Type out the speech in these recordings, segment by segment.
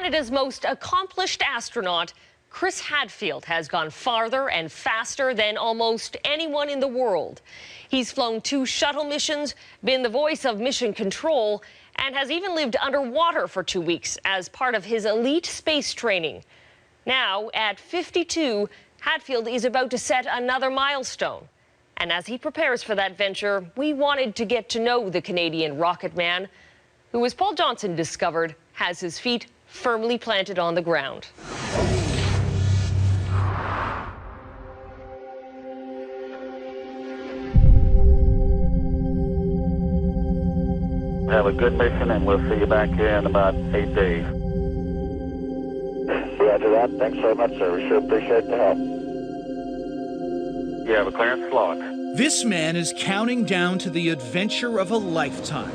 Canada's most accomplished astronaut, Chris Hadfield, has gone farther and faster than almost anyone in the world. He's flown 2 shuttle missions, been the voice of mission control, and has even lived underwater for 2 weeks as part of his elite space training. Now, at 52, Hadfield is about to set another milestone. And as he prepares for that venture, we wanted to get to know the Canadian rocket man, who, as Paul Johnson discovered, has his feet firmly planted on the ground. Have a good mission, and we'll see you back here in about 8 days. Roger that. Thanks very much, sir. We sure appreciate the help. You have a clearance slot. This man is counting down to the adventure of a lifetime.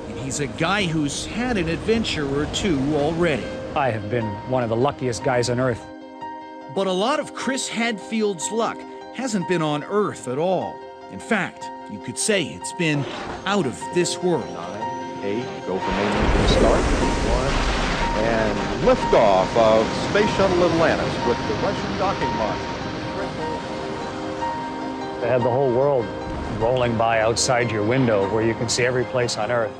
And he's a guy who's had an adventure or two already. I have been one of the luckiest guys on Earth. But a lot of Chris Hadfield's luck hasn't been on Earth at all. In fact, you could say it's been out of this world. 8, go for main engine start, 1, and liftoff of Space Shuttle Atlantis with the Russian docking module. To have the whole world rolling by outside your window where you can see every place on Earth,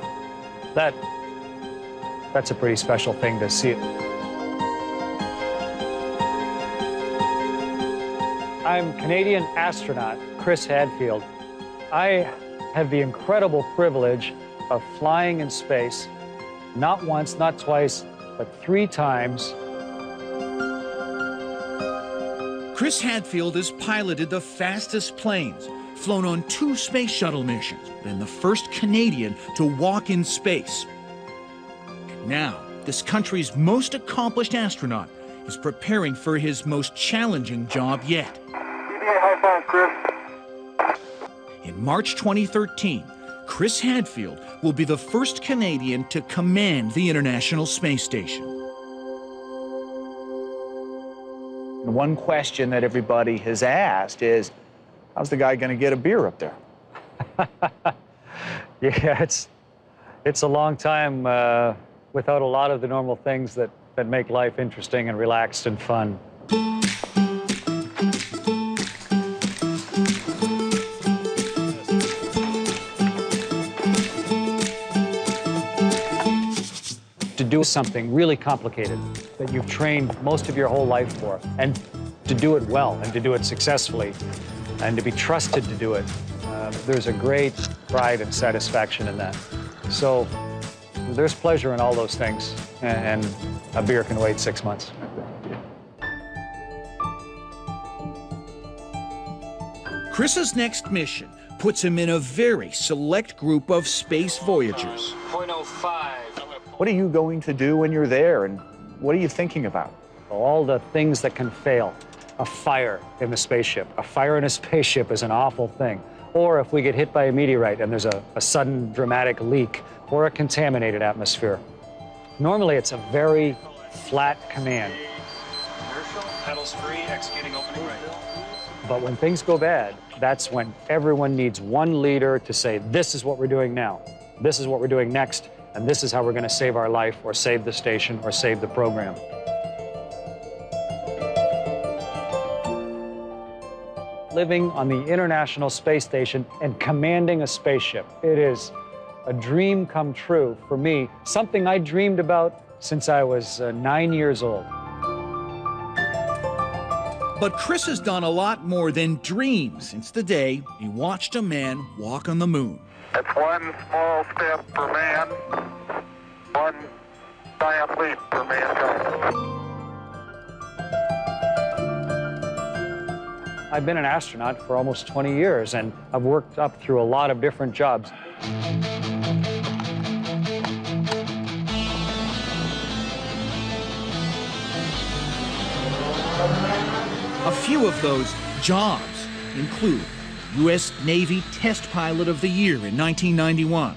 that's a pretty special thing to see. I'm Canadian astronaut Chris Hadfield. I have the incredible privilege of flying in space, not once, not twice, but 3 times. Chris Hadfield has piloted the fastest planes, flown on 2 space shuttle missions, been the first Canadian to walk in space. And now, this country's most accomplished astronaut is preparing for his most challenging job yet. High five, Chris. In March 2013, Chris Hadfield will be the first Canadian to command the International Space Station. One question that everybody has asked is, how's the guy going to get a beer up there? Yeah, it's a long time without a lot of the normal things that make life interesting and relaxed and fun. To do something really complicated that you've trained most of your whole life for, and to do it well, and to do it successfully, and to be trusted to do it, there's a great pride and satisfaction in that. So there's pleasure in all those things, and a beer can wait 6 months. Chris's next mission puts him in a very select group of space voyagers. 0.05. What are you going to do when you're there, and what are you thinking about? All the things that can fail. A fire in the spaceship. A fire in a spaceship is an awful thing. Or if we get hit by a meteorite and there's a sudden dramatic leak, or a contaminated atmosphere. Normally it's a very flat command. Inertial, pedals free, executing opening right. But when things go bad, that's when everyone needs one leader to say, this is what we're doing now, this is what we're doing next, and this is how we're going to save our life, or save the station, or save the program. Living on the International Space Station and commanding a spaceship, it is a dream come true for me, something I dreamed about since I was 9 years old. But Chris has done a lot more than dream since the day he watched a man walk on the moon. That's one small step for man, one giant leap for mankind. I've been an astronaut for almost 20 years, and I've worked up through a lot of different jobs. A few of those jobs include U.S. Navy Test Pilot of the Year in 1991,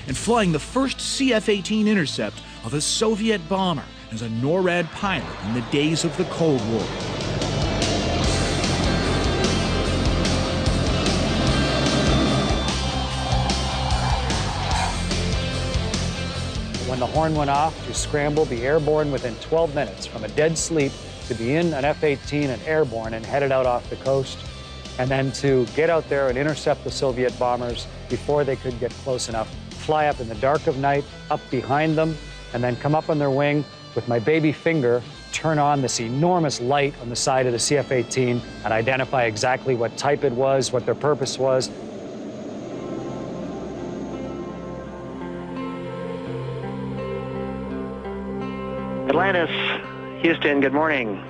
and flying the first CF-18 intercept of a Soviet bomber as a NORAD pilot in the days of the Cold War. When the horn went off to scramble, be airborne within 12 minutes from a dead sleep to be in an F-18 and airborne and headed out off the coast, and then to get out there and intercept the Soviet bombers before they could get close enough, fly up in the dark of night, up behind them, and then come up on their wing with my baby finger, turn on this enormous light on the side of the CF-18 and identify exactly what type it was, what their purpose was. Atlantis, Houston, good morning.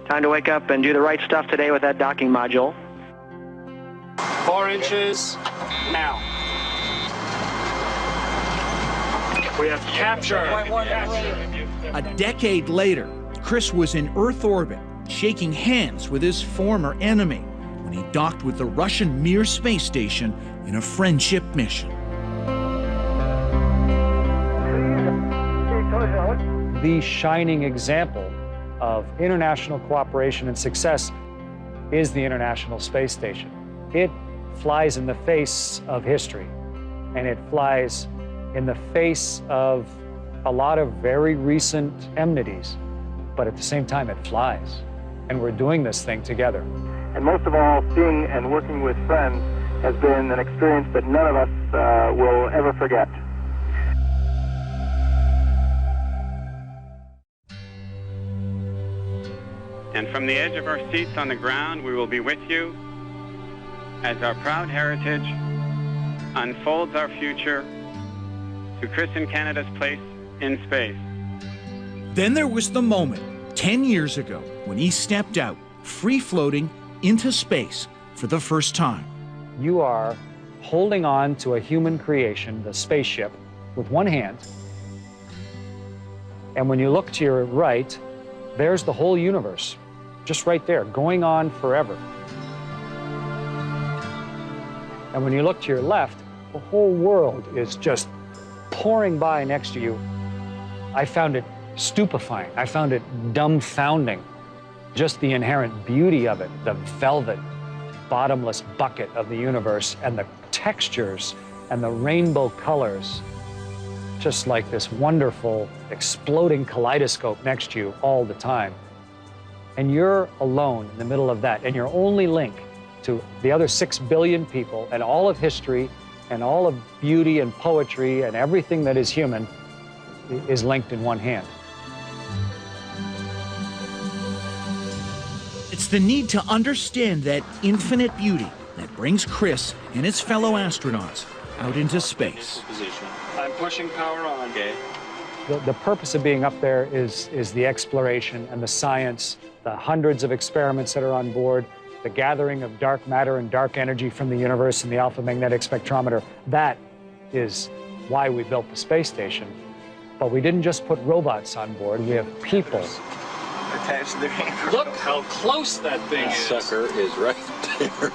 Time to wake up and do the right stuff today with that docking module. 4 inches, now. We have capture. A decade later, Chris was in Earth orbit, shaking hands with his former enemy when he docked with the Russian Mir space station in a friendship mission. The shining example of international cooperation and success is the International Space Station. It flies in the face of history, and it flies in the face of a lot of very recent enmities, but at the same time it flies, and we're doing this thing together. And most of all, seeing and working with friends has been an experience that none of us will ever forget. And from the edge of our seats on the ground, we will be with you as our proud heritage unfolds our future to christen Canada's place in space. Then there was the moment, 10 years ago, when he stepped out, free-floating into space for the first time. You are holding on to a human creation, the spaceship, with one hand. And when you look to your right, there's the whole universe, just right there, going on forever. And when you look to your left, the whole world is just pouring by next to you. I found it stupefying. I found it dumbfounding. Just the inherent beauty of it, the velvet, bottomless bucket of the universe, and the textures and the rainbow colors, just like this wonderful exploding kaleidoscope next to you all the time. And you're alone in the middle of that, and your only link to the other 6 billion people and all of history and all of beauty and poetry and everything that is human is linked in one hand. It's the need to understand that infinite beauty that brings Chris and his fellow astronauts out into space. I'm pushing power on. Okay. The purpose of being up there is the exploration and the science, the hundreds of experiments that are on board, the gathering of dark matter and dark energy from the universe and the alpha magnetic spectrometer. That is why we built the space station. But we didn't just put robots on board, we have people. Attached to their hand. Look how close that thing is. Sucker is right there.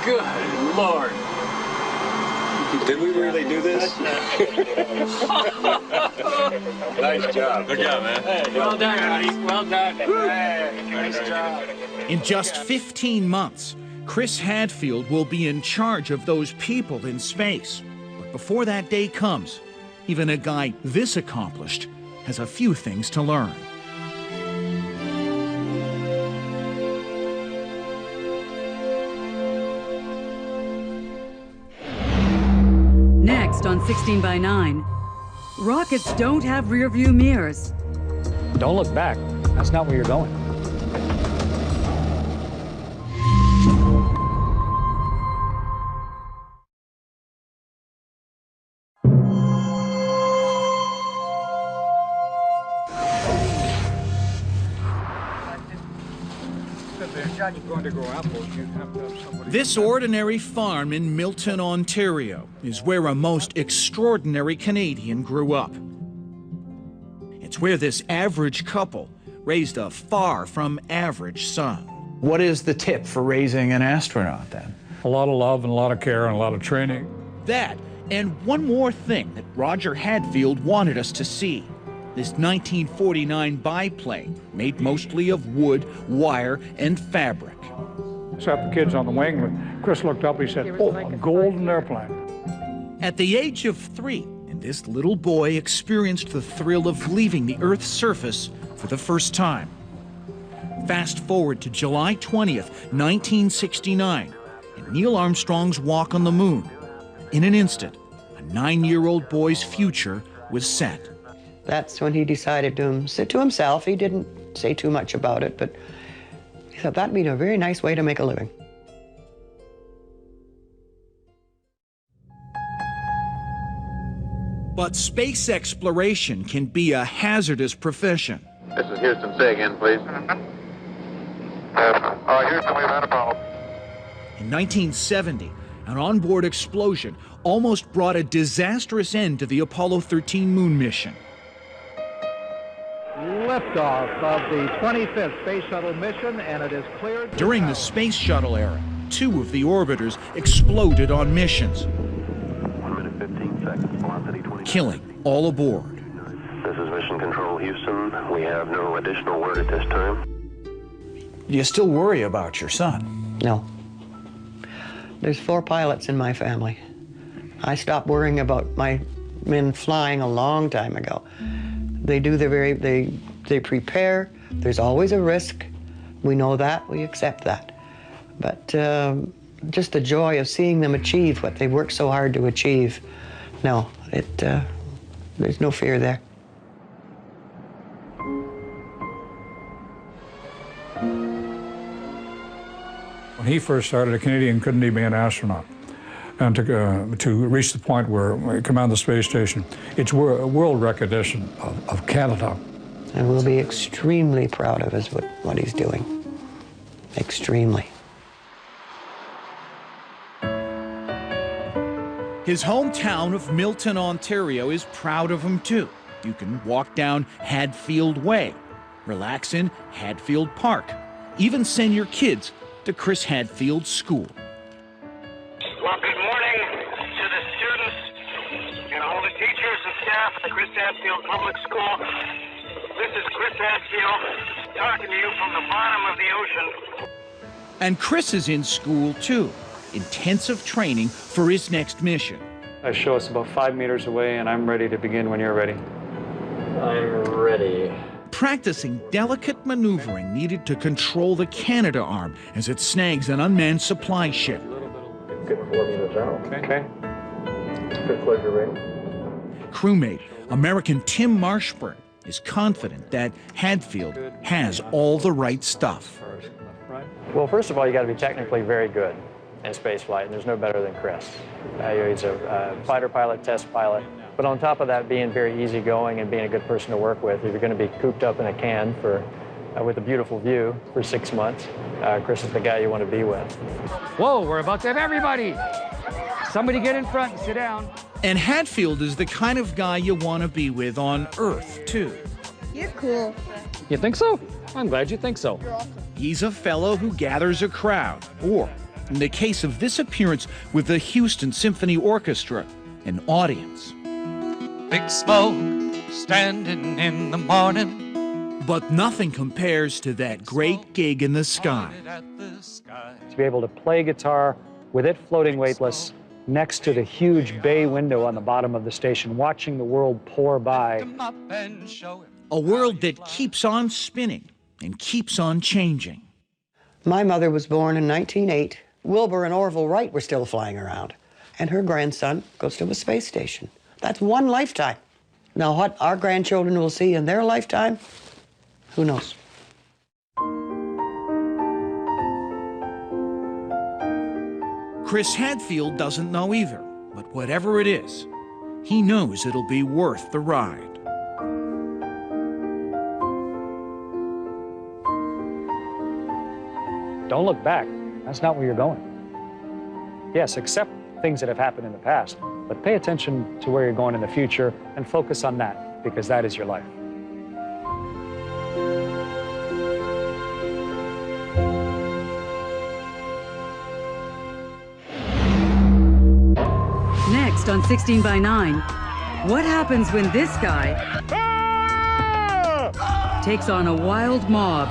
Good Lord. Did we really do this? Nice job. Good job, man. Hey, well done, buddy. Well done. Hey, nice job. In just 15 months, Chris Hadfield will be in charge of those people in space. But before that day comes, even a guy this accomplished has a few things to learn. Next on 16 by 9, rockets don't have rear-view mirrors. Don't look back. That's not where you're going. This ordinary farm in Milton, Ontario, is where a most extraordinary Canadian grew up. It's where this average couple raised a far from average son. What is the tip for raising an astronaut, then? A lot of love and a lot of care and a lot of training. That, and one more thing that Roger Hadfield wanted us to see. This 1949 biplane, made mostly of wood, wire, and fabric. Sat the kids on the wing, and Chris looked up, he said, "Oh, a golden airplane." At the age of 3, and this little boy experienced the thrill of leaving the Earth's surface for the first time. Fast forward to July 20th, 1969, and Neil Armstrong's walk on the moon. In an instant, a 9-year-old boy's future was set. That's when he decided to sit to himself. He didn't say too much about it, but he thought that'd be a very nice way to make a living. But space exploration can be a hazardous profession. This is Houston. Say again, please. Houston, we've had a problem. In 1970, an onboard explosion almost brought a disastrous end to the Apollo 13 moon mission. Liftoff of the 25th Space Shuttle mission, and it is cleared. During the Space Shuttle era, 2 of the orbiters exploded on missions, 1 minute 15 seconds, velocity 20. killing all aboard. This is Mission Control, Houston. We have no additional word at this time. Do you still worry about your son? No. There's 4 pilots in my family. I stopped worrying about my men flying a long time ago. They do they prepare. There's always a risk. We know that, we accept that. But just the joy of seeing them achieve what they worked so hard to achieve, no, there's no fear there. When he first started, a Canadian couldn't even be an astronaut. And to reach the point where we command the space station, it's world recognition of Canada. And we'll be extremely proud of what he's doing. Extremely. His hometown of Milton, Ontario is proud of him too. You can walk down Hadfield Way, relax in Hadfield Park, even send your kids to Chris Hadfield's school. Well, good morning to the students and all the teachers and staff at the Chris Hadfield Public School. This is Chris Hadfield talking to you from the bottom of the ocean. And Chris is in school too, intensive training for his next mission. Show us about 5 meters away, and I'm ready to begin when you're ready. I'm ready. Practicing delicate maneuvering needed to control the Canadarm as it snags an unmanned supply ship. Good 4 meters out. Okay. Good closure rating. Crewmate, American Tim Marshburn, is confident that Hadfield has all the right stuff. Well, first of all, you got to be technically very good in spaceflight, and there's no better than Chris. He's a fighter pilot, test pilot. But on top of that, being very easygoing and being a good person to work with, if you're going to be cooped up in a can with a beautiful view for 6 months, Chris is the guy you want to be with. Whoa, we're about to have everybody. Somebody get in front and sit down. And Hadfield is the kind of guy you want to be with on Earth, too. You're cool. You think so? I'm glad you think so. He's a fellow who gathers a crowd, or, in the case of this appearance with the Houston Symphony Orchestra, an audience. Big smoke standing in the morning. But nothing compares to that great gig in the sky. To be able to play guitar with it floating weightless next to the huge bay window on the bottom of the station, watching the world pour by. A world that keeps on spinning and keeps on changing. My mother was born in 1908. Wilbur and Orville Wright were still flying around. And her grandson goes to a space station. That's one lifetime. Now, what our grandchildren will see in their lifetime, who knows? Chris Hadfield doesn't know either, but whatever it is, he knows it'll be worth the ride. Don't look back. That's not where you're going. Yes, accept things that have happened in the past, but pay attention to where you're going in the future and focus on that, because that is your life. Next on 16 by 9, what happens when this guy takes on a wild mob